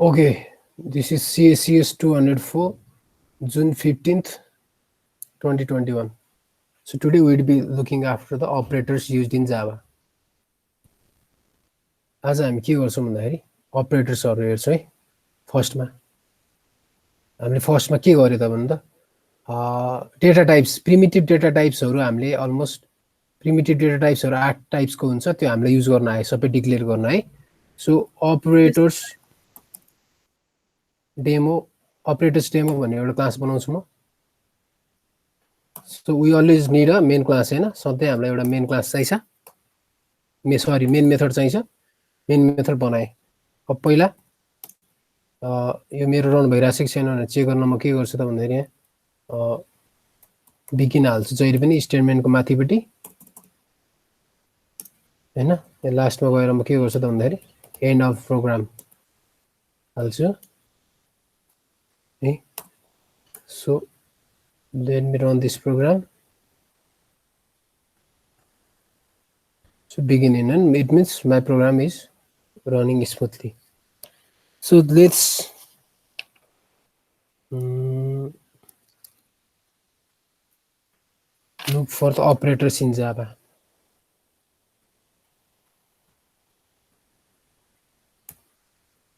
Okay, this is CACS 204, June 15th, 2021. So today we'll be looking after the operators used in Java. आज हामी के गर्छौं भन्दाखेरि अपरेटर्सहरु हेर्छौं है। फर्स्टमा हामीले फर्स्टमा के गर्यो त भन्दा डेटा टाइप्स प्रिमिटिभ डेटा टाइप्सहरु हामीले अलमोस्ट प्रिमिटिभ डेटा टाइप्सहरु 8 टाइप्सको हुन्छ त्यो हामीले युज गर्न आए सबै डिक्लेयर गर्न है। सो अपरेटर्स डेमो भन्ने एउटा क्लास बनाउँछु म। So we always need a main class हैन, सधैं हामीलाई एउटा मेन क्लास चाहिन्छ। मेन मेथड चाहिन्छ। मेन मेथड बनाए। अब पहिला यो मेरो रन भइराछ छैन भनेर चेक गर्न म के गर्छु त भन्दाखेरि बिगिन हाल्छु जहिले पनि स्टेटमेन्टको माथिपट्टि हैन। यो लास्टमा गएर म के गर्छु त भन्दाखेरि एन्ड अफ प्रोग्राम हाल्छु है। So let me run this program. So begin in, and it means my program is running smoothly. So let's look for the operators in Java.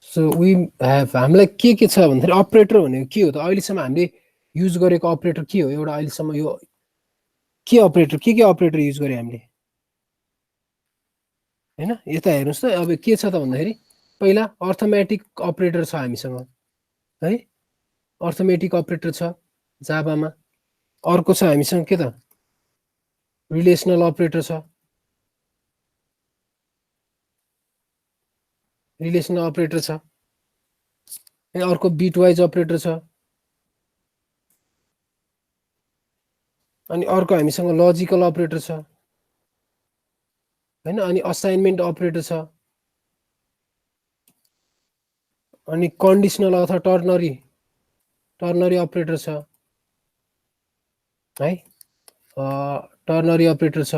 So we have हामीलाई के छ भन्दाखेरि operator भनेको के हो त अहिलेसम्म हामीले युज गरेको अपरेटर के हो एउटा अहिलेसम्म यो के अपरेटर के अपरेटर युज गरे हामीले हैन। यता हेर्नुस् त अब के छ त भन्दाखेरि पहिला अर्थमेटिक अपरेटर छ हामीसँग है। अर्थमेटिक अपरेटर छ जाभामा। अर्को छ हामीसँग के त रिलेसनल अपरेटर छ। रिलेसनल अपरेटर छ। अर्को बिट वाइज अपरेटर छ। अनि अर्को हामीसँग लजिकल अपरेटर छ हैन। अनि असाइनमेन्ट अपरेटर छ। अनि कन्डिसनल अथवा टर्नरी अपरेटर छ है। टर्नरी अपरेटर छ।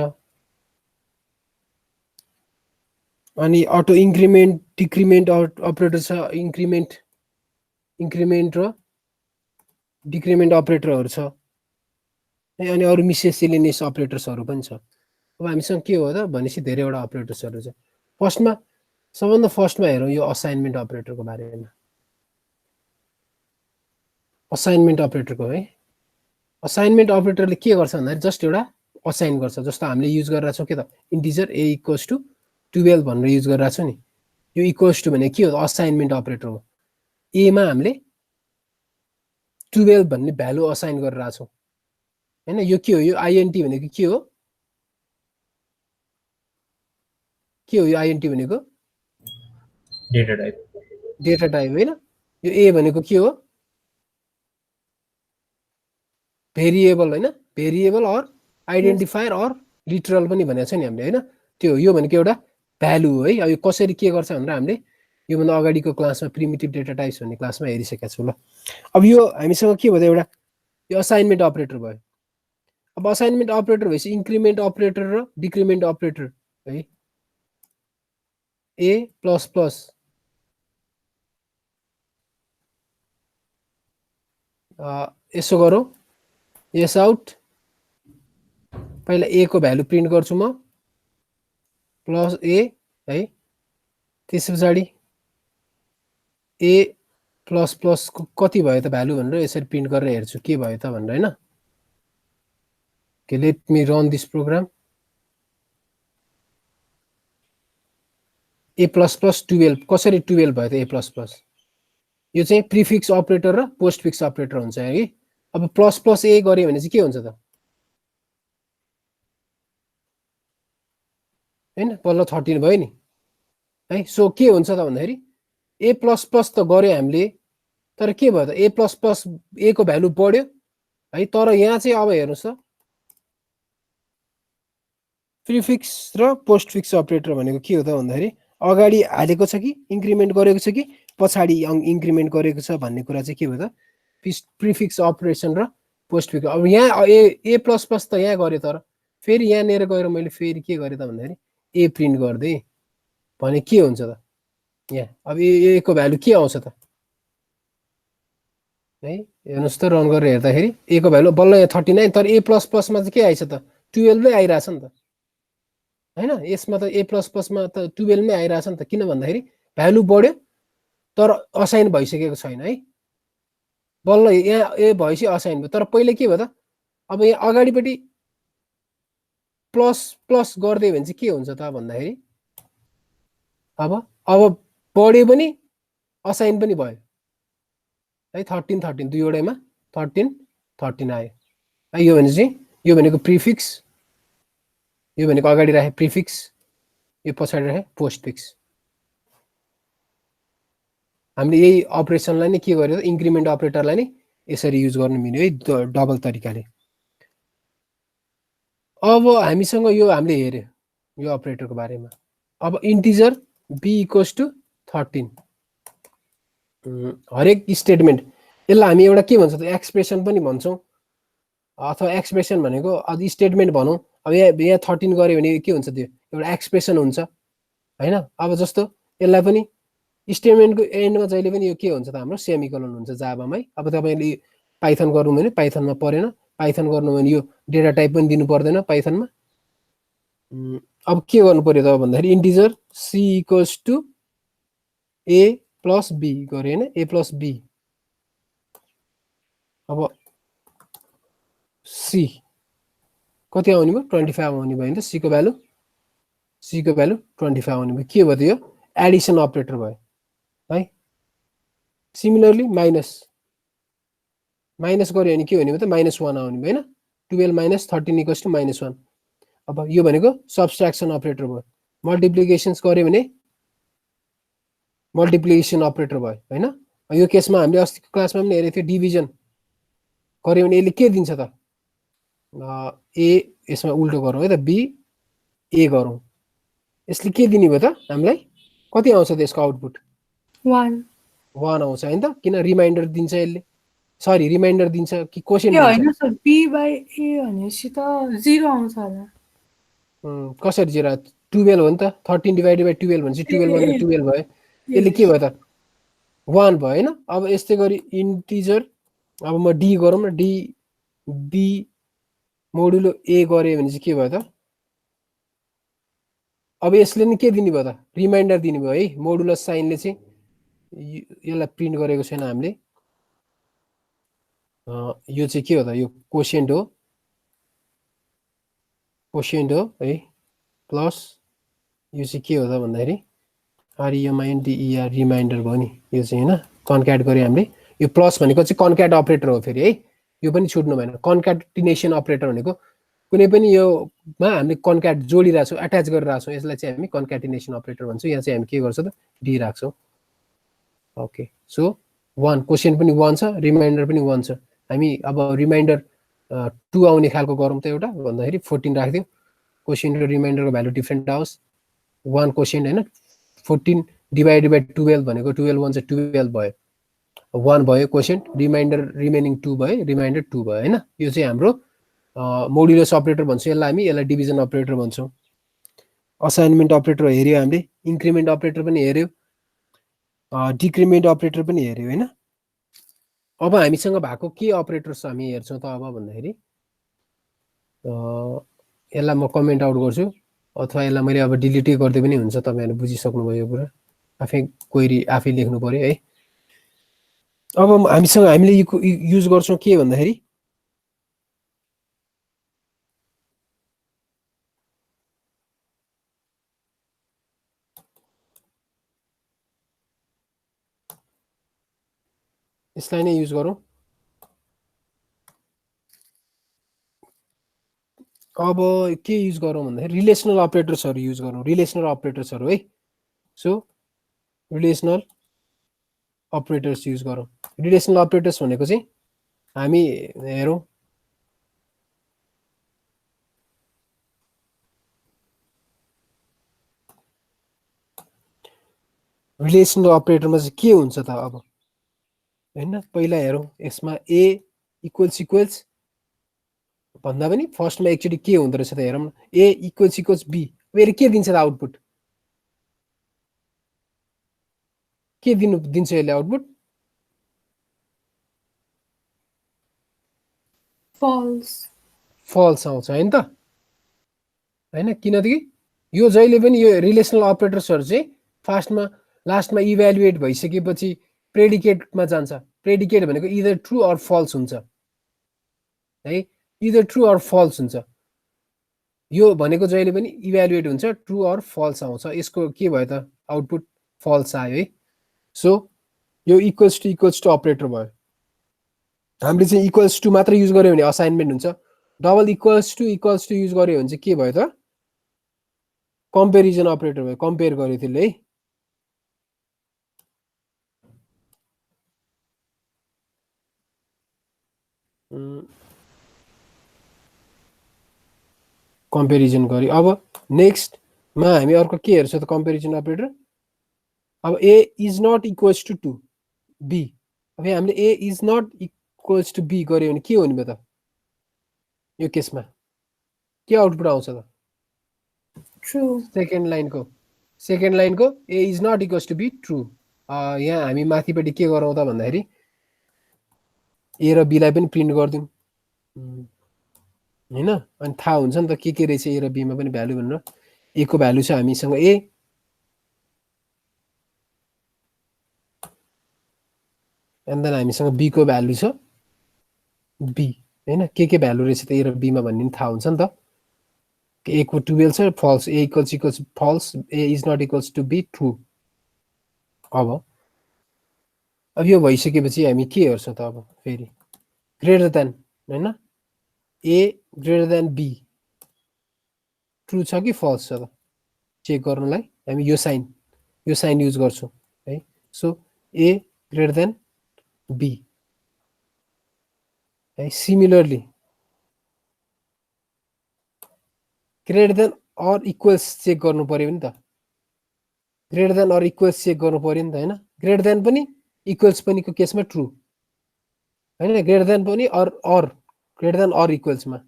अनि अटो इन्क्रिमेन्ट डिक्रिमेन्ट अपरेटर छ। इन्क्रिमेन्ट र डिक्रिमेन्ट अपरेटरहरु छ। अनि अरु मिसेलेनियस अपरेटर्सहरु पनि छ। अब हामीसँग के हो त भनेपछि धेरैवटा अपरेटर्सहरु छ। फर्स्टमा सबभन्दा फर्स्टमा हेरौं यो असाइनमेन्ट अपरेटरको बारेमा। असाइनमेन्ट अपरेटरको है। असाइनमेन्ट अपरेटरले के गर्छ भन्दाखेरि जस्ट एउटा असाइन गर्छ। जस्तो हामीले युज गरिरा छौं के त इन्टिजर a = 12 भनेर युज गरिरा छौं नि। यो इक्वल्स टु भने के हो असाइनमेन्ट अपरेटर हो। a मा हामीले 12 भन्ने भ्यालु असाइन गरिरा छौं हैन। यो के हो यो int भनेको के हो यो int भनेको डेटा टाइप हैन। यो a भनेको के हो भेरिएबल हैन। Variable or identifier or literal पनि भनेको छ नि हामीले हैन। त्यो यो भनेको एउटा भ्यालु हो है। अब यो कसरी के गर्छ भनेर हामीले यो भन्दा अगाडिको क्लासमा प्रिमिटिभ डेटा टाइप्स भन्ने क्लासमा हेरिसकेका छौं ल। अब यो हामीसँग के भयो एउटा यो असाइनमेन्ट अपरेटर भयो। अब असाइनमेन्ट अपरेटर भएपछि इन्क्रिमेन्ट अपरेटर र डिक्रिमेन्ट अपरेटर है। a++ यसो गरौँ यस आउट। पहिला a को भ्यालु प्रिन्ट गर्छु म प्लस a है। त्यसपछि a++ को कति भयो त भ्यालु भनेर यसरी प्रिन्ट गरेर हेर्छु के भयो त भनेर हैन। Okay, let me run this program. a++ 12 कसरी 12 भयो त a++ यो चाहिँ प्रिफिक्स अपरेटर र पोस्टफिक्स अपरेटर हुन्छ है। अब प्लस a गरे भने चाहिँ के हुन्छ त हैन। पल्ल 13 भयो नि है। सो के हुन्छ त भन्दाखेरि a++ त गरे हामीले तर के भयो त a++ a को भ्यालु बढ्यो है। तर यहाँ चाहिँ अब हेर्नुस् त प्रिफिक्स र पोस्टफिक्स अपरेटर भनेको के हो त भन्दाखेरि अगाडि हालेको छ कि इन्क्रिमेन्ट गरेको छ कि पछाडी इन्क्रिमेन्ट गरेको छ भन्ने कुरा चाहिँ के हो त प्रिफिक्स अपरेसन र पोस्टफिक्स। अब यहाँ a++ त यहाँ गरे तर फेरि यहाँ नेर गएर मैले फेरि के गरे त भन्दाखेरि a प्रिन्ट गर्दै भने के हुन्छ त यहाँ अब ए को भ्यालु के आउँछ त है हेर्नुहोस् त रन गरेर हेर्दाखेरि ए को भ्यालु बल्ल यहाँ 39 तर ए प्लस प्लसमा चाहिँ के आइछ त 12 नै आइरहेछ नि त हैन यसमा त ए प्लस प्लसमा त 12 नै आइरहेछ नि त किन भन्दाखेरि भ्यालु बढ्यो तर असाइन भइसकेको छैन है बल्ल यहाँ ए भएपछि असाइन भयो तर पहिले के भयो त अब यहाँ अगाडिपट्टि प्लस प्लस गर्दै भने चाहिँ के हुन्छ त भन्दाखेरि अब बढ्यो पनि असाइन पनि भयो है 13 13 दुईवटैमा 13 13 आयो है यो भने चाहिँ यो भनेको प्रिफिक्स यो भनेको अगाडि राखे प्रिफिक्स यो पछाडि राखे पोस्टफिक्स हामीले यही अपरेसनलाई नै के गर्यो इन्क्रिमेन्ट अपरेटरलाई नै यसरी युज गर्नु मिल्यो है डबल तरिकाले अब हामीसँग यो हामीले हेर्यो यो अपरेटरको बारेमा अब इन्टिजर b इक्वल्स टु 13 हरेक स्टेटमेन्ट यसलाई हामी एउटा के भन्छ त एक्सप्रेसन पनि भन्छौँ अथवा एक्सप्रेसन भनेको अब स्टेटमेन्ट भनौँ अब यहाँ 13 गर्यो भने के हुन्छ त्यो एउटा एक्सप्रेसन हुन्छ हैन अब जस्तो यसलाई पनि स्टेटमेन्टको एन्डमा जहिले पनि यो के हुन्छ त हाम्रो सेमिकोलन हुन्छ जाभामै अब तपाईले पाइथन गर्नु भने पाइथनमा परेन पाइथन गर्नु भने यो डेटा टाइप पनि दिनु पर्दैन पाइथनमा अब के गर्नु पर्यो त भन्दाखेरि integer c equals to a plus b गर्यो हैन a प्लस b अब c कति आउने भयो 25 आउने भयो नि त c को भ्यालु 25 आउने भयो के भयो त यो एडिसन अपरेटर भयो है सिमिलरली माइनस गर्यो भने के हुने भयो त -1 आउने भयो हैन 12 माइनस 13 इक्वल्स टु -1 अब यो भनेको सब्ट्र्याक्सन अपरेटर भयो मल्टिप्लिकेशन्स गर्यो भने मल्टिप्लिकेसन अपरेटर भयो हैन यो केसमा हामीले अस्तिको क्लासमा पनि हेरेको थियो डिभिजन गर्यो भने यसले के दिन्छ त ए यसमा उल्टो गरौँ है त बी ए गरौँ यसले के दिने भयो त हामीलाई कति आउँछ त यसको आउटपुट 1 आउँछ हैन त किन रिमाइन्डर दिन्छ यसले सरी रिमाइन्डर दिन्छ कि क्वोशिएन्ट दिन्छ हैन सर b बाइ a भनेपछि त 0 आउँछ होला कसरी 0 12 हो नि त 13 डिवाइडेड बाइ 12 भनेपछि 12 1 12 भयो यसले के भयो त 1 भयो हैन अब यस्तै गरी इन्टिजर अब म डी गरौँ न डी बी मोडुलो ए गरे भने चाहिँ के भयो त अब यसले नि के दिने भयो त रिमाइन्डर दिने भयो है मोडुलस साइनले चाहिँ यसलाई प्रिन्ट गरेको छैन हामीले यो चाहिँ के हो त यो क्वोशिएन्ट हो है प्लस यो चाहिँ के हो त भन्दाखेरि REMINDER रिमाइन्डर भयो नि यो चाहिँ हैन कन्क्याट गरे हामीले यो प्लस भनेको चाहिँ कन्क्याट अपरेटर हो फेरि है यो पनि छुट्नु भएन कन्क्याटिनेसन अपरेटर भनेको कुनै पनि योमा हामीले कन्क्याट जोडिरहेको छौँ एट्याच गरिरहेको छौँ यसलाई चाहिँ हामी कन्क्याटिनेसन अपरेटर भन्छौँ यहाँ चाहिँ हामी के गर्छौँ त डी राख्छौँ ओके सो 1 क्वोशिएन्ट पनि 1 छ रिमाइन्डर पनि 1 छ हामी अब रिमाइन्डर 2 आउने खालको गरौँ त एउटा भन्दाखेरि 14 राख्दियौ क्वोशिएन्ट र रिमाइन्डरको भ्यालु डिफरेन्ट आओस् 1 क्वोशिएन्ट हैन 14 डिवाइडेड बाइ 12 भनेको 12 1 चाहिँ 12 भयो 1 भयो क्वोशिएन्ट रिमाइन्डर रिमेनिङ 2 भयो रिमाइन्डर 2 भयो हैन यो चाहिँ हाम्रो मोडुलस अपरेटर भन्छौँ यसलाई हामी यसलाई डिभिजन अपरेटर भन्छौँ असाइनमेन्ट अपरेटर हेर्यो हामीले इन्क्रिमेन्ट अपरेटर पनि हेर्यो डिक्रिमेन्ट अपरेटर पनि हेर्यो हैन अब हामीसँग भएको के अपरेटर्स हामी हेर्छौँ त अब भन्दाखेरि यसलाई म कमेन्ट आउट गर्छु अथवा यसलाई मैले अब डिलिटै गर्दै पनि हुन्छ तपाईहरुले बुझिसक्नुभयो यो कुरा आफै क्वेरी आफै लेख्नु पर्यो है अब हामीसँग हामीले युज गर्छौँ के भन्दाखेरि यसलाई नै युज गरौँ अब के युज गरौँ भन्दाखेरि रिलेसनल अपरेटर्सहरु युज गरौँ रिलेसनल अपरेटर्सहरु है सो रिलेसनल अपरेटर्स युज गरौँ रिलेसनल अपरेटर्स भनेको चाहिँ हामी हेरौँ रिलेसनल अपरेटरमा चाहिँ के हुन्छ त अब हैन पहिला हेरौँ यसमा ए इक्वल्स भन्दा पनि फर्स्टमा एक्चुअली के हुँदो रहेछ त हेरौँ न ए इक्वल्स बी यसले के दिन्छ त आउटपुट के दिन्छ यसले आउटपुट फल्स आउँछ हैन त हैन किनकि यो जहिले पनि यो रिलेसनल अपरेटर्सहरु चाहिँ लास्टमा इभ्यालुएट भइसकेपछि प्रेडिकेटमा जान्छ प्रेडिकेट भनेको इदर ट्रू अर फल्स हुन्छ है इदर ट्रू अर फल्स हुन्छ यो भनेको जहिले पनि इभ्यालुएट हुन्छ ट्रू अर फल्स आउँछ यसको के भयो त आउटपुट फल्स आयो है सो यो इक्वल्स टु अपरेटर भयो हामीले चाहिँ इक्वल्स टु मात्र युज गर्यो भने असाइनमेन्ट हुन्छ डबल इक्वल्स टु युज गर्यो भने चाहिँ के भयो त कम्पेरिजन अपरेटर भयो कम्पेयर गर्यो त्यसले है कम्पेरिजन गर्यो अब नेक्स्टमा हामी अर्को के हेर्छौँ त कम्पेरिजन अपरेटर अब A is not equals to 2 B अब हामीले A is not equals to B गर्यो भने के हुने भयो त यो केसमा के आउटपुट आउँछ त ट्रू सेकेन्ड लाइनको A is not equals to B true यहाँ हामी माथिपट्टि के गरौँ त भन्दाखेरि ए र बीलाई पनि प्रिन्ट गरिदिउँ हैन अनि थाहा हुन्छ नि त के रहेछ ए र बीमा पनि भ्यालु भनेर ए को भ्यालु छ हामीसँग ए एन्ड देन हामीसँग बी को भ्यालु छ बी हैन के भ्यालु रहेछ त ए र बीमा भन्ने पनि थाहा हुन्छ नि त ए को 12 छ false A equals false A is not equals to B true अब यो भइसकेपछि हामी के हेर्छौँ त अब फेरि ग्रेटर देन हैन ए ग्रेटर देन बी ट्रू छ कि फल्स छ त चेक गर्नलाई हामी यो साइन युज गर्छौँ है so A greater than B है similarly greater than or equals check गर्नु पर्यो नि त greater than or equals check गर्नु पर्यो नि त हैन ग्रेटर देन पनि इक्वल्स पनि को केसमा ट्रू हैन ग्रेटर देन पनि अर ग्रेटर देन अर इक्वल्समा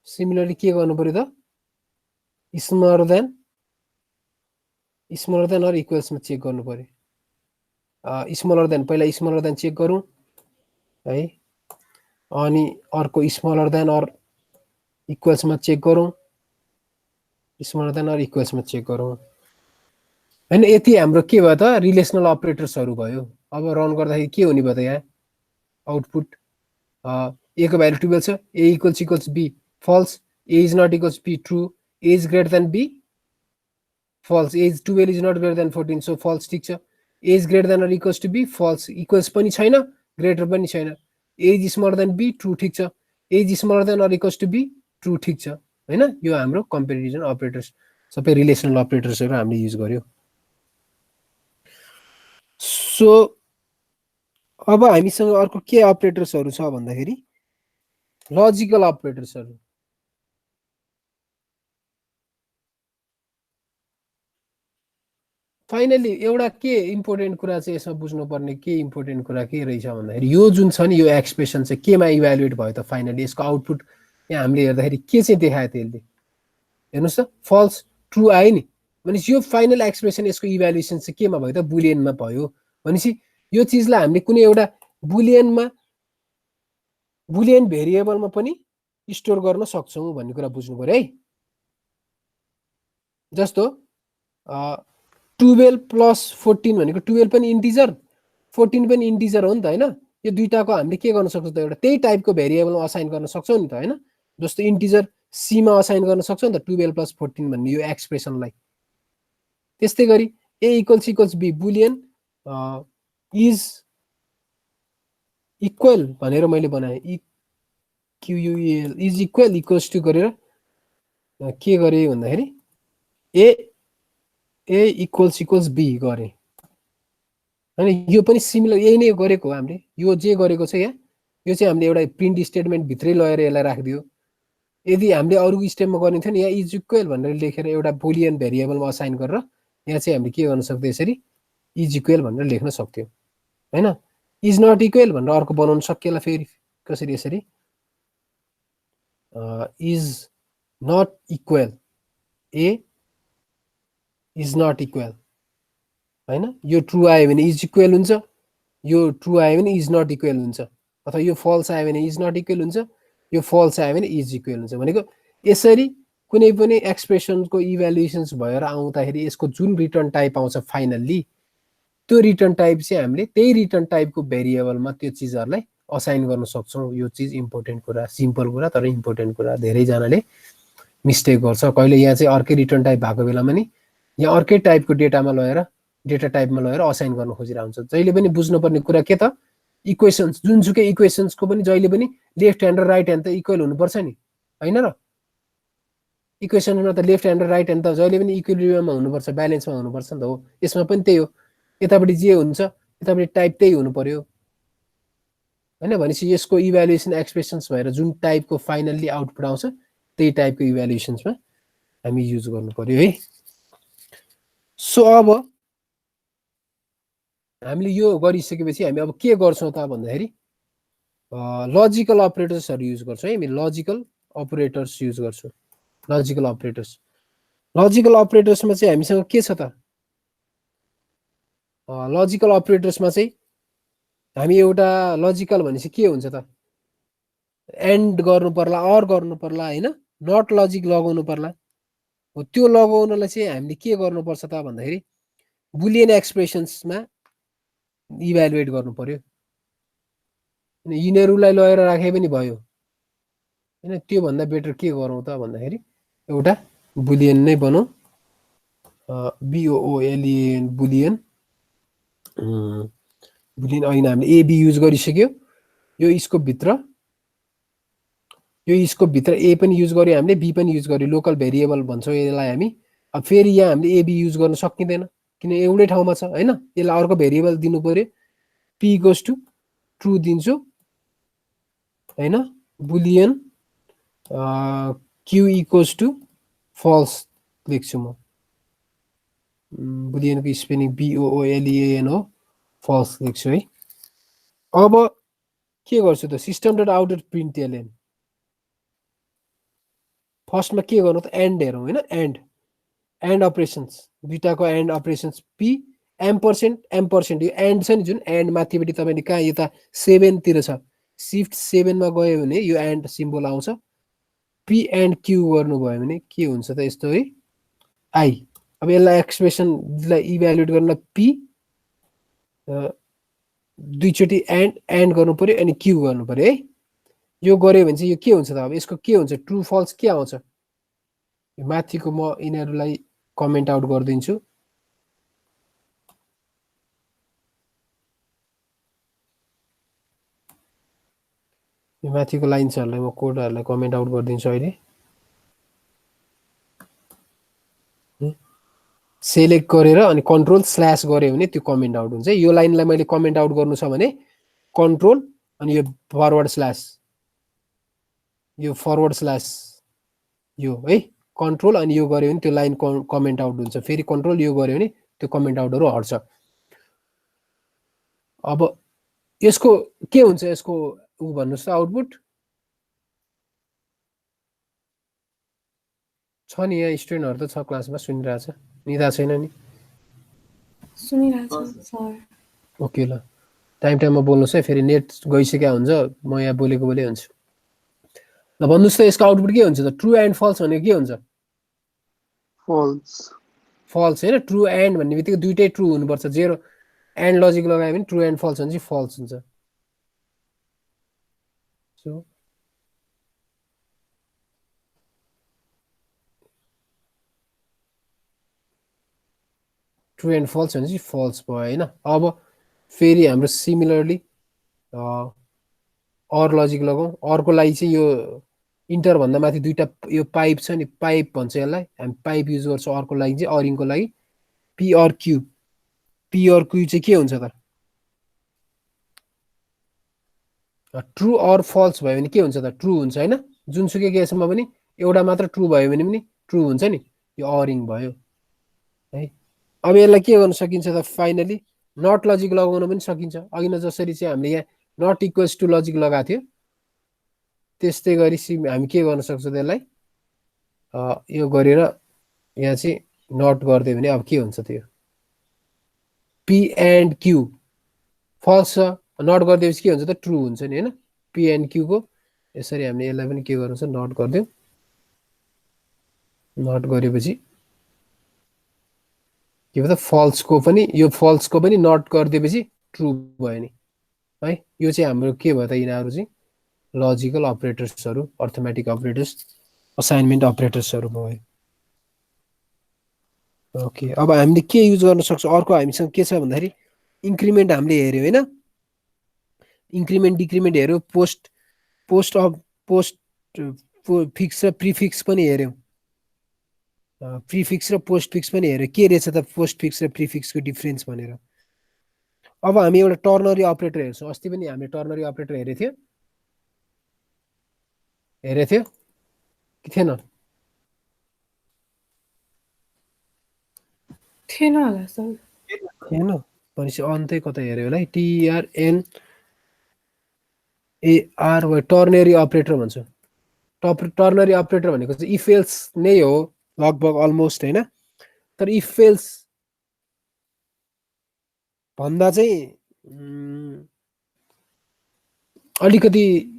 सिमिलरली के गर्नु पर्यो त स्मलर देन अर इक्वल्समा चेक गर्नु पर्यो स्मलर देन पहिला स्मलर देन चेक गरौँ है अनि अर्को स्मलर देन अर इक्वल्समा चेक गरौँ स्मलर देन अर इक्वल्समा चेक गरौँ हैन यति हाम्रो के भयो त रिलेसनल अपरेटर्सहरु भयो अब रन गर्दाखेरि के हुने भयो त यहाँ आउटपुट ए को भ्यालु 12 छ A equals B false A is not equals B true A is greater than B false A is 12 is not greater than 14 so false ठीक छ A is greater than or equals to B false equals पनि छैन greater पनि छैन A is smaller than B true ठीक छ A is smaller than or equals to B true ठीक छ हैन यो हाम्रो कम्पेरिजन अपरेटर्स सबै रिलेसनल अपरेटर्सहरु हामीले युज गर्यो सो अब हामीसँग अर्को के अपरेटर्सहरु छ भन्दाखेरि लजिकल अपरेटर्सहरु फाइनली एउटा के इम्पोर्टेन्ट कुरा चाहिँ यसमा बुझ्नुपर्ने के इम्पोर्टेन्ट कुरा के रहेछ भन्दाखेरि यो जुन छ नि यो एक्सप्रेसन चाहिँ केमा इभ्यालुएट भयो त फाइनली यसको आउटपुट यहाँ हामीले हेर्दाखेरि के चाहिँ देखायो त्यसले हेर्नुस् त फल्स ट्रू आयो नि भनेपछि यो फाइनल एक्सप्रेसन यसको इभ्यालुएसन चाहिँ केमा भयो त बुलियनमा भयो भनेपछि यो चीजलाई हामीले कुनै एउटा बुलियन भेरिएबलमा पनि स्टोर गर्न सक्छौं भन्ने कुरा बुझ्नु पर्यो है जस्तो 12 प्लस 14 भनेको 12 पनि इन्टिजर 14 पनि इन्टिजर हो नि त हैन यो दुईटाको हामीले के गर्न सक्छौं त एउटा त्यही टाइपको भेरिएबलमा असाइन गर्न सक्छौं नि त हैन जस्तो इन्टिजर सी मा असाइन गर्न सक्छौं नि त 12 प्लस 14 भन्ने यो एक्सप्रेसनलाई त्यस्तै गरी a equals b Boolean is equal भनेर मैले बनाए इक्युएल इज इक्वल इक्वल्स टु गरेर के गरे भन्दाखेरि a इक्वल्स b गरे हैन यो पनि सिमिलर यही नै गरेको हामीले यो जे गरेको छ यहाँ यो चाहिँ हामीले एउटा प्रिन्ट स्टेटमेन्ट भित्रै लगेर यसलाई राखिदियो यदि हामीले अरु स्टेपमा गर्ने थियो नि यहाँ इज इक्वल भनेर लेखेर एउटा बुलियन भेरिएबलमा असाइन गरेर यहाँ चाहिँ हामीले के गर्न सक्थ्यौ यसरी इज इक्वल भनेर लेख्न सक्थ्यौ हैन इज नट इक्वल भनेर अर्को बनाउन सकिएला फेरि कसरी यसरी is not equal a is not equal हैन यो ट्रु आयो भने इज इक्वल हुन्छ यो ट्रु आयो भने इज नट इक्वल हुन्छ अथवा यो फल्स आयो भने इज नट इक्वल हुन्छ यो फल्स आयो भने इज इक्वल हुन्छ भनेको यसरी कुनै पनि एक्सप्रेसनको इभ्यालुएसन्स भएर आउँदाखेरि यसको जुन रिटर्न टाइप आउँछ फाइनल्ली त्यो रिटर्न टाइप चाहिँ हामीले त्यही रिटर्न टाइपको भेरिएबलमा त्यो चिजहरूलाई असाइन गर्न सक्छौँ यो चिज इम्पोर्टेन्ट कुरा सिम्पल कुरा तर इम्पोर्टेन्ट कुरा धेरैजनाले मिस्टेक गर्छ कहिले यहाँ चाहिँ अर्कै रिटर्न टाइप भएको बेलामा नि यहाँ अर्कै टाइपको डेटामा लगेर डेटा टाइपमा लगेर असाइन गर्न खोजिरहेको हुन्छ जहिले पनि बुझ्नुपर्ने कुरा के त इक्वेसन्स जुनसुकै इक्वेसन्सको पनि जहिले पनि लेफ्ट ह्यान्ड र राइट ह्यान्ड त इक्वल हुनुपर्छ नि होइन र इक्वेसनमा त लेफ्ट ह्यान्ड र राइट ह्यान्ड त जहिले पनि इक्विलिब्रियममा हुनुपर्छ ब्यालेन्समा हुनुपर्छ नि त हो यसमा पनि त्यही हो यतापट्टि जे हुन्छ यतापट्टि टाइप त्यही हुनु पर्यो हैन भनेपछि यसको इभ्यालुएसन एक्सप्रेसन्स भएर जुन टाइपको फाइनल्ली आउटपुट आउँछ त्यही टाइपको इभ्यालुएसन्समा हामी युज गर्नु पर्यो है सो अब हामीले यो गरिसकेपछि हामी अब के गर्छौँ त भन्दाखेरि लजिकल अपरेटर्सहरू युज गर्छौँ है हामी लजिकल अपरेटर्स युज गर्छौँ लजिकल अपरेटर्समा चाहिँ हामीसँग के छ त लजिकल अपरेटर्समा चाहिँ हामी एउटा लजिकल भनेपछि के हुन्छ त एन्ड गर्नु पर्ला अर गर्नु पर्ला हैन नट लजिक लगाउनु पर्ला हो त्यो लगाउनलाई चाहिँ हामीले के गर्नुपर्छ त भन्दाखेरि बुलियन एक्सप्रेसन्समा इभ्यालुएट गर्नु पर्यो यिनीहरूलाई लगेर राखे पनि भयो हैन त्यो भन्दा बेटर के गरौँ त भन्दाखेरि एउटा बुलियन नै बनाऊ BOOLEN बुलियन बुलियन अहिले हामीले AB युज गरिसक्यो यो स्कोप भित्र A पनि युज गर्यो हामीले B पनि युज गर्यो लोकल भेरिएबल भन्छौँ यसलाई हामी अब फेरि यहाँ हामीले AB युज गर्न सकिँदैन किन एउटै ठाउँमा छ हैन यसलाई अर्को भेरिएबल दिनु पर्यो P इक्वल्स टु ट्रु दिन्छु हैन boolean Q equals to false लेख्छु म बुलियनको स्पेलिङ BOOLEN हो फल्स लेख्छु है अब के गर्छु त system dot out dot print L N फर्स्टमा के गर्नु त एन्ड हेरौँ हैन एन्ड अपरेसन्स दुईटाको एन्ड अपरेसन्स P एम्परसेन्ट यो एन्ड छ नि जुन एन्ड माथिपट्टि तपाईँले कहाँ यता 7 तिर छ शिफ्ट 7 मा गयो भने यो एन्ड सिम्बल आउँछ P एन्ड Q गर्नुभयो भने के हुन्छ त यस्तो है I अब यसलाई एक्सप्रेसनलाई इभ्यालुएट गर्न P दुईचोटि एन्ड गर्नु पर्यो अनि Q गर्नु पर्यो है यो गर्यो भने चाहिँ यो के हुन्छ त अब यसको के हुन्छ ट्रु फल्स के आउँछ माथिको म यिनीहरूलाई कमेन्ट आउट गरिदिन्छु यो माथिको लाइन्सहरूलाई म कोडहरूलाई कमेन्ट आउट गरिदिन्छु अहिले सेलेक्ट गरेर अनि कन्ट्रोल स्ल्यास गऱ्यो भने त्यो कमेन्ट आउट हुन्छ यो लाइनलाई मैले कमेन्ट आउट गर्नु छ भने कन्ट्रोल अनि यो फरवर्ड स्ल्यास यो है कन्ट्रोल अनि यो गर्यो भने त्यो लाइन कमेन्ट आउट हुन्छ फेरि कन्ट्रोल यो गर्यो भने त्यो कमेन्ट आउटहरू हट्छ अब यसको के हुन्छ यसको उ भन्नुस् त आउटपुट छ नि यहाँ स्टुडेन्टहरु त छ क्लासमा सुनिरहेछ निदा छैन नि सुनिरहेछ सर ओके ल टाइममा बोल्नुस् है फेरि नेट गइसक्या हुन्छ म यहाँ बोलेको बोले हुन्छ ल भन्नुस् त यसको आउटपुट के हुन्छ त ट्रु एन्ड फल्स भनेको के हुन्छ फल्स हैन ट्रु एन्ड भन्ने बित्तिकै दुईटै ट्रु हुनुपर्छ जेरो एन्ड लजिक लगायो भने ट्रु एन्ड फल्स हुन्छ फल्स हुन्छ सो ट्रु एन्ड फल्स भनेपछि फल्स भयो हैन अब फेरि हाम्रो सिमिलरली अर लजिक लगाउँ अर्को लागि चाहिँ यो इन्टर भन्दा माथि दुईटा यो पाइप छ नि पाइप भन्छ यसलाई हामी पाइप युज गर्छौँ अर्को लागि चाहिँ अरिङको लागि पी अर क्यू चाहिँ के हुन्छ त ट्रु अर फल्स भयो भने के हुन्छ त ट्रु हुन्छ हैन जुनसुकै केसमा पनि एउटा मात्र ट्रु भयो भने पनि ट्रु हुन्छ नि यो अरिङ भयो है अब यसलाई के गर्न सकिन्छ त फाइनली नट लजिक लगाउन पनि सकिन्छ अघि न जसरी चाहिँ हामीले यहाँ नट इक्वल्स टु लजिक लगाएको थियो त्यस्तै गरी हामी के गर्न सक्छौँ त्यसलाई यो गरेर यहाँ चाहिँ नट गरिदियो भने अब के हुन्छ त्यो पी एन्ड क्यू फल्स छ, नट गरिदिएपछि के हुन्छ त ट्रु हुन्छ नि होइन। पी एन्ड क्यूको यसरी हामीले यसलाई पनि के गर्नु छ नट गरिदिउँ। नट गरेपछि के भयो त फल्सको पनि यो फल्सको पनि नट गरिदिएपछि ट्रु भयो नि है। यो चाहिँ हाम्रो के भयो त यिनीहरू चाहिँ लजिकल अपरेटर्सहरू, अर्थमेटिक अपरेटर्स, असाइनमेन्ट अपरेटर्सहरू भयो। ओके, अब हामीले के युज गर्न सक्छौँ अर्को हामीसँग के छ भन्दाखेरि इन्क्रिमेन्ट हामीले हेऱ्यौँ होइन। इन्क्रिमेन्ट डिक्रिमेन्ट हेऱ्यौँ, पोस्ट फिक्स र प्रिफिक्स पनि हेऱ्यौँ। प्रिफिक्स र पोस्ट फिक्स पनि हेऱ्यौँ के रहेछ त पोस्ट फिक्स र प्रिफिक्सको डिफ्रेन्स भनेर। अब हामी एउटा टर्नरी अपरेटर हेर्छौँ। अस्ति पनि हामीले टर्नरी अपरेटर हेरेको थियो कि थिएन? थिएन होला सर। थिएन भनेपछि अन्तै कता हेऱ्यो होला है। TRNAR टर्नरी अपरेटर भन्छ। टर्नरी अपरेटर भनेको चाहिँ इफ एल्स नै हो लगभग अलमोस्ट होइन। तर इफ एल्स भन्दा चाहिँ अलिकति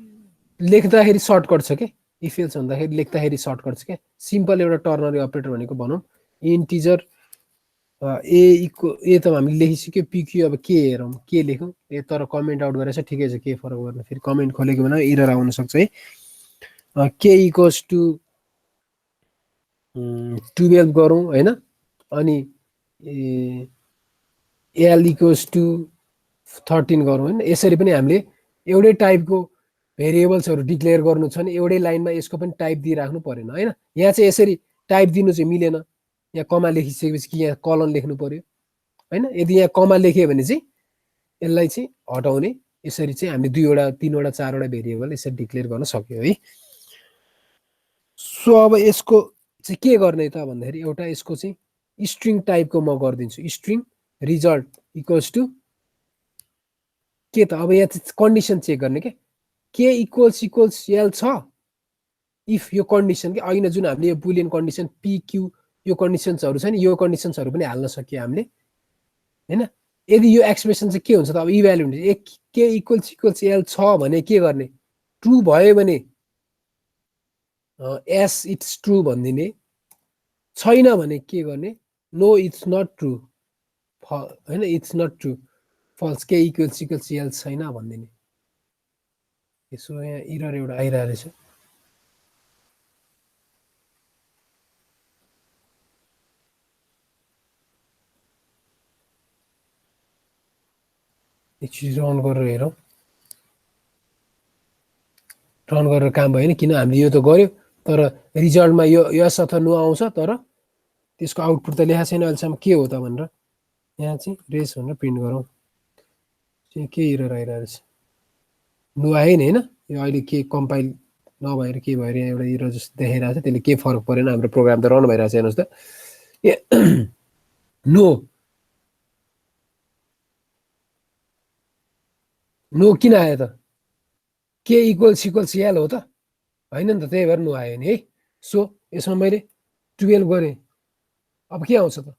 लेख्दाखेरि सर्टकट छ क्या। इफ एल्स भन्दाखेरि लेख्दाखेरि सर्टकट छ क्या। सिम्पल एउटा टर्नरी अपरेटर भनेको भनौँ इन्टिजर ए त हामीले लेखिसक्यो, पिक्यू अब के हेरौँ के लेखौँ ए, तर कमेन्ट आउट गरेर ठिकै छ, के फरक पर्दैन। फेरि कमेन्ट खोलेको बेला इरर आउन सक्छ है। के इक्वल्स टु 12 गरौँ होइन। अनि एल इक्वल्स टु 13 गरौँ होइन। यसरी पनि हामीले एउटै टाइपको भेरिएबल्सहरू डिक्लेयर गर्नु छ भने एउटै लाइनमा यसको पनि टाइप दिइराख्नु परेन होइन। यहाँ चाहिँ यसरी टाइप दिनु चाहिँ मिलेन। यहाँ कमा लेखिसकेपछि कि यहाँ कलन लेख्नु पर्यो होइन। यदि यहाँ कमा लेख्यो भने चाहिँ यसलाई चाहिँ हटाउने। यसरी चाहिँ हामीले 2 वटा 3 वटा 4 वटा भेरिएबल यसरी डिक्लेयर गर्न सक्यो है। सो अब यसको चाहिँ के गर्ने त भन्दाखेरि एउटा यसको चाहिँ स्ट्रिङ टाइपको म गरिदिन्छु। स्ट्रिङ रिजल्ट इक्वल्स टु के त अब यहाँ चाहिँ कन्डिसन चेक गर्ने के इक्वल्स एल छ इफ यो कन्डिसन के अघि जुन हामीले यो बुलियन कन्डिसन पिक्यू यो कन्डिसन्सहरू छ नि, यो कन्डिसन्सहरू पनि हाल्न सकियो हामीले होइन। यदि यो एक्सप्रेसन चाहिँ के हुन्छ त अब इभ्यालुएट के इक्वल्स एल छ भने के गर्ने, ट्रु भयो भने एस इट्स ट्रु भनिदिने, छैन भने के गर्ने नो इट्स नट ट्रु होइन, इट्स नट ट्रु फल्स, के इक्वल्स एल छैन भनिदिने। यसो यहाँ इरर एउटा आइरहेको रहेछ। एकचोटि रन गरेर हेरौँ। रन गरेर काम भयो नि, किन हामीले यो त गऱ्यो तर रिजल्टमा यो यस अथवा नो आउँछ तर त्यसको आउटपुट त लेखाएको छैन अहिलेसम्म। के हो त भनेर यहाँ चाहिँ रेस भनेर प्रिन्ट गरौँ। चाहिँ के इरर आइरहेको रहेछ, नो आयो नि होइन। यो अहिले के कम्पाइल नभएर के भएर यहाँ एउटा इरर जस्तो देखाइरहेको छ। त्यसले के फरक परेन, हाम्रो प्रोग्राम त रन भइरहेको छ हेर्नुहोस् त। नो किन आयो त, के इक्वल्स एल हो त होइन नि त, त्यही भएर नो आयो नि है। सो यसमा मैले 12 गरेँ, अब के आउँछ त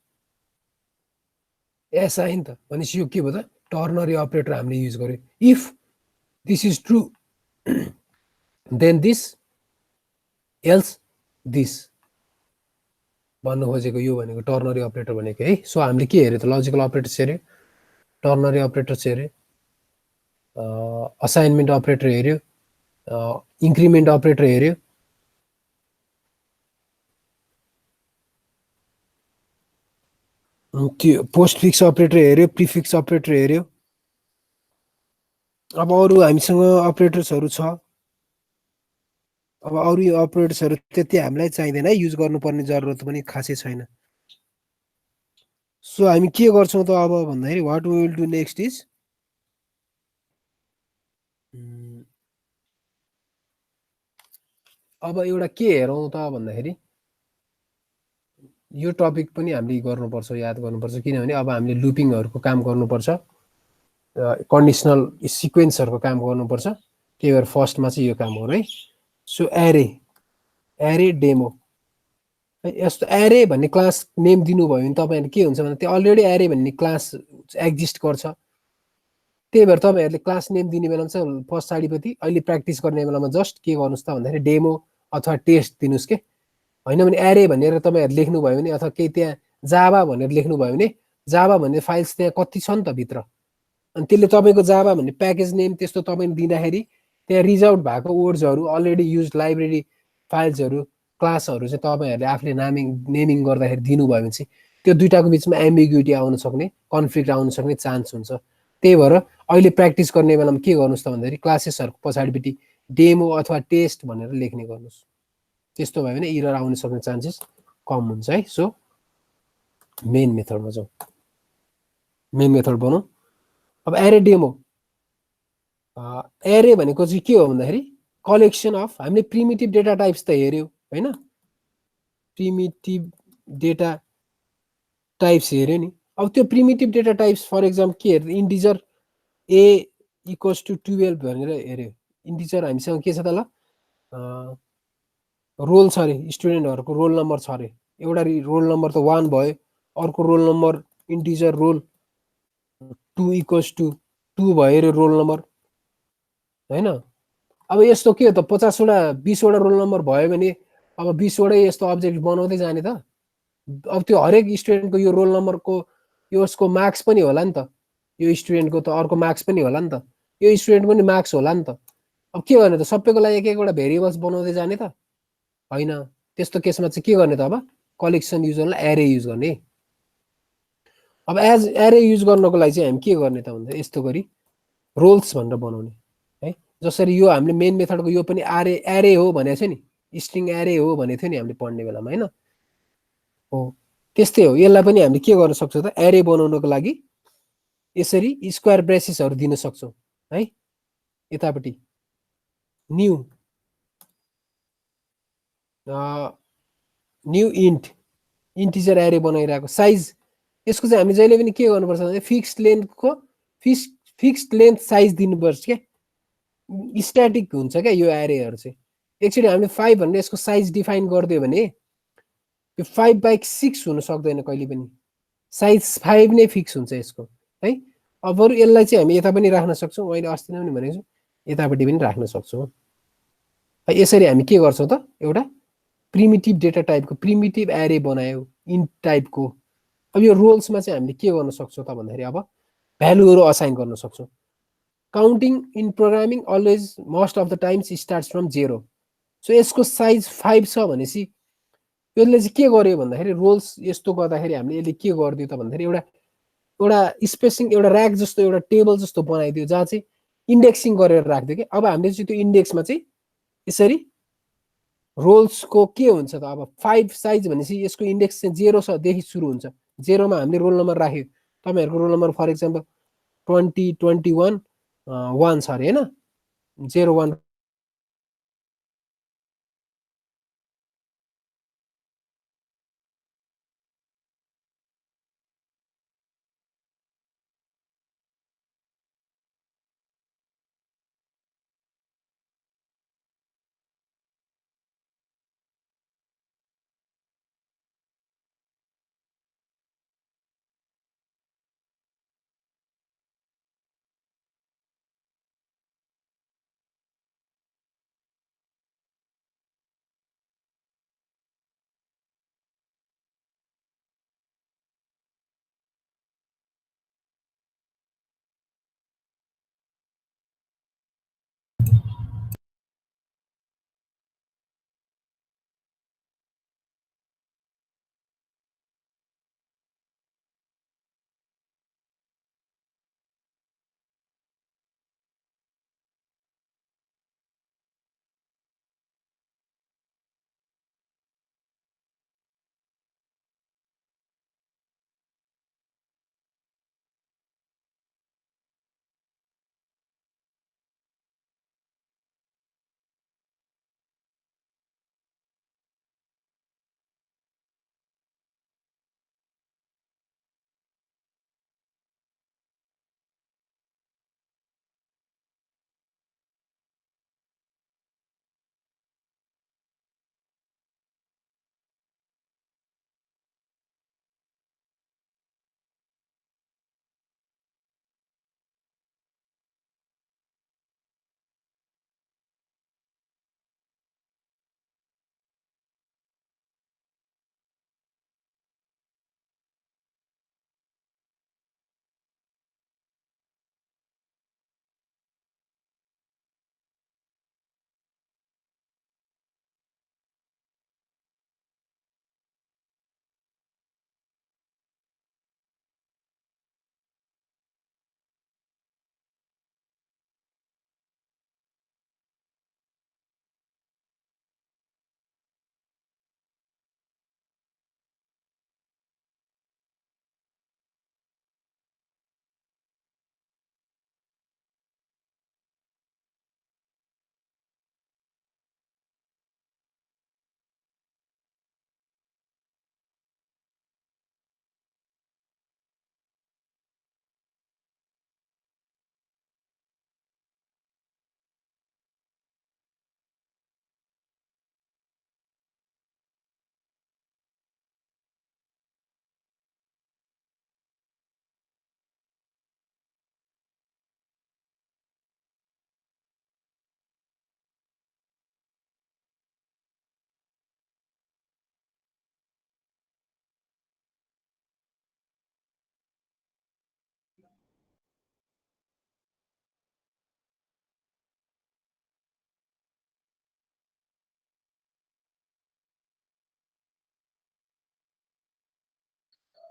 एस आयो नि त। भनेपछि यो के भयो त टर्नरी अपरेटर हामीले युज गर्यो। If this is true then this else this भन्नु खोजेको यो भनेको टर्नरी अपरेटर भनेको है। सो हामीले के हेऱ्यो त लजिकल अपरेटर्स हेऱ्यो, टर्नरी अपरेटर्स हेऱ्यो, असाइनमेन्ट अपरेटर हेऱ्यो, इन्क्रिमेन्ट अपरेटर हेऱ्यो, त्यो पोस्ट फिक्स अपरेटर हेऱ्यो, प्रिफिक्स अपरेटर हेऱ्यो। अब अरू हामीसँग अपरेटर्सहरू छ। अब अरू यो अपरेटर्सहरू त्यति हामीलाई चाहिँदैन है, युज गर्नुपर्ने जरुरत पनि खासै छैन। सो हामी के गर्छौँ त अब भन्दाखेरि what we will do next is अब एउटा के हेरौँ त भन्दाखेरि यो टपिक पनि हामीले गर्नुपर्छ, याद गर्नुपर्छ। किनभने अब हामीले लुपिङहरूको काम गर्नुपर्छ, कन्डिसनल सिक्वेन्सहरूको काम गर्नुपर्छ। त्यही भएर फर्स्टमा चाहिँ यो काम गरौँ है। सो एरे डेमो है। यस्तो एरे भन्ने क्लास नेम दिनुभयो भने तपाईँहरूले के हुन्छ भने त्यो अलरेडी एरे भन्ने क्लास एक्जिस्ट गर्छ। त्यही भएर तपाईँहरूले क्लास नेम दिने बेलामा चाहिँ पछाडिपट्टि अहिले प्र्याक्टिस गर्ने बेलामा जस्ट के गर्नुहोस् त भन्दाखेरि डेमो अथवा टेस्ट दिनुहोस् के, होइन भने एरे भनेर तपाईँहरू लेख्नुभयो भने अथवा केही त्यहाँ जावा भनेर लेख्नुभयो भने जावा भन्ने फाइल्स त्यहाँ कति छ नि त भित्र, अनि त्यसले तपाईँको जावा भन्ने प्याकेज नेम त्यस्तो तपाईँले दिँदाखेरि त्यहाँ रिज आउट भएको वर्ड्सहरू अलरेडी युज लाइब्रेरी फाइल्सहरू क्लासहरू चाहिँ तपाईँहरूले आफूले नेमिङ गर्दाखेरि दिनुभयो भने चाहिँ त्यो दुइटाको बिचमा एम्बिग्युटी आउन सक्ने, कन्फ्लिक्ट आउन सक्ने चान्स हुन्छ। त्यही भएर अहिले प्र्याक्टिस गर्ने बेलामा के गर्नुहोस् त भन्दाखेरि क्लासेसहरूको पछाडिपट्टि डेमो अथवा टेस्ट भनेर लेख्ने गर्नुहोस्। त्यस्तो भयो भने इरर आउन सक्ने चान्सेस कम हुन्छ है। सो मेन मेथडमा जाउँ, मेन मेथड बनाऊ। अब एरे डेमो, एरे भनेको चाहिँ के हो भन्दाखेरि कलेक्सन अफ, हामीले प्रिमिटिभ डेटा टाइप्स त हेऱ्यौँ होइन, प्रिमिटिभ डेटा टाइप्स हेऱ्यो नि। अब त्यो primitive data types for example के हेर्यो, इन्टिजर ए इक्वल्स टु 12 भनेर हेऱ्यो। इन्टिजर हामीसँग के छ त, ल रोल छ अरे, स्टुडेन्टहरूको रोल नम्बर छ अरे, एउटा रोल नम्बर त 1 भयो, अर्को roll number integer roll 2 equals to 2 भयो अरे रोल नम्बर होइन। अब यस्तो के हो त, 50वटा 20वटा रोल नम्बर भयो भने अब 20वटै यस्तो अब्जेक्ट बनाउँदै जाने त। अब त्यो हरेक स्टुडेन्टको यो रोल नम्बरको यसको मार्क्स पनि होला नि त, यो स्टुडेन्टको त अर्को मार्क्स पनि होला नि त, यो स्टुडेन्ट पनि मार्क्स होला नि त। अब के गर्ने त, सबैको लागि एक एकवटा भेरिएबल्स बनाउँदै जाने त होइन। त्यस्तो केसमा चाहिँ के गर्ने त, अब कलेक्सन युज गर्नलाई एरे युज गर्ने। अब एज एरे युज गर्नको लागि चाहिँ हामी के गर्ने त भन्दा यस्तो गरी रोल्स भनेर बनाउने है। जसरी यो हामीले मेन मेथडको यो पनि एरे हो भनेको छ नि, स्ट्रिङ एरे हो भनेको थियो नि हामीले पढ्ने बेलामा होइन हो, त्यस्तै हो। यसलाई पनि हामीले के गर्न सक्छौँ त, एरे बनाउनको लागि यसरी स्क्वायर ब्रेसेसहरू दिन सक्छौँ है। यतापट्टि न्यू न्यू इन्टिजर एरे बनाइरहेको साइज, यसको चाहिँ हामीले जहिले पनि के गर्नुपर्छ भने फिक्स्ड लेन्थ साइज दिनुपर्छ क्या, स्ट्याटिक हुन्छ क्या यो एरेहरू चाहिँ। एकचोटि हामीले 5 भनेर यसको साइज डिफाइन गरिदियो भने यो 5/6 हुन सक्दैन कहिले पनि, साइज 5 नै फिक्स हुन्छ यसको है। अब बरु यसलाई चाहिँ हामी यता पनि राख्न सक्छौँ, मैले अस्ति नै पनि भनेको छु, यतापट्टि पनि राख्न सक्छौँ। यसरी हामी के गर्छौँ त, एउटा प्रिमिटिभ डेटा टाइपको प्रिमिटिभ एरे बनायो इन्ट टाइपको। अब यो रोल्समा चाहिँ हामीले के गर्न सक्छौँ त भन्दाखेरि अब भ्यालुहरू असाइन गर्न सक्छौँ। Counting in programming always most of the times starts from 0। So यसको साइज 5 छ भनेपछि यसले चाहिँ के गर्यो भन्दाखेरि रोल्स यस्तो गर्दाखेरि हामीले यसले के गरिदियो त भन्दाखेरि एउटा एउटा स्पेसिङ, एउटा ऱ्याक जस्तो, एउटा टेबल जस्तो बनाइदियो जहाँ चाहिँ इन्डेक्सिङ गरेर राखिदियो कि। अब हामीले चाहिँ त्यो इन्डेक्समा चाहिँ यसरी रोल्सको के हुन्छ त, अब 5 साइज भनेपछि यसको इन्डेक्स चाहिँ 0 देखि सुरु हुन्छ। 0मा हामीले रोल नम्बर राख्यो, तपाईँहरूको रोल नम्बर फर इक्जाम्पल 20, 21, 1 छ अरे होइन, 01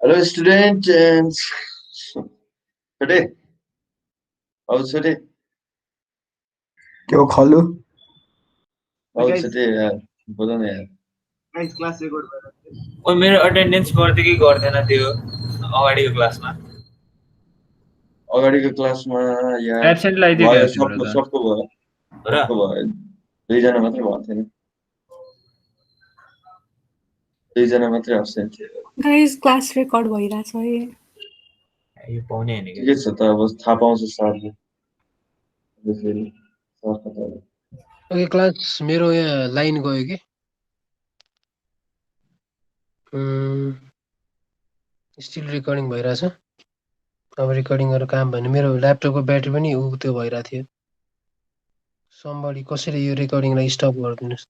Hello, student. And today, how's today? क्या खलु How's today? यार बोलो न यार. गाइस क्लास रेकर्ड भएर ओ मेरो अटेन्डेन्स गर्दै कि गर्दैन त्यो अगाडिको क्लासमा अगाडिको क्लासमा यार एब्सेन्ट लगाइदियो भयो, क्या तिम्रो त सबको भयो. र सबको भयो. 2 जना मात्रै भएको थिएन. 2 जना मात्रै अब्सेन्ट थियो. गाइस क्लास रेकर्ड भइरहेछ है यो पाउने हैन ठिकै छ त अब थाहा पाउँछ सरले. फेरि सर कता हो? ओके क्लास मेरो यहाँ लाइन गयो कि स्टिल रेकर्डिङ भइरहेछ अब रेकर्डिङ गरेर काम भएन मेरो ल्यापटपको ब्याट्री पनि त्यो भइरहेको थियो समबडी कसरी यो रेकर्डिङलाई स्टप गरिदिनुहोस्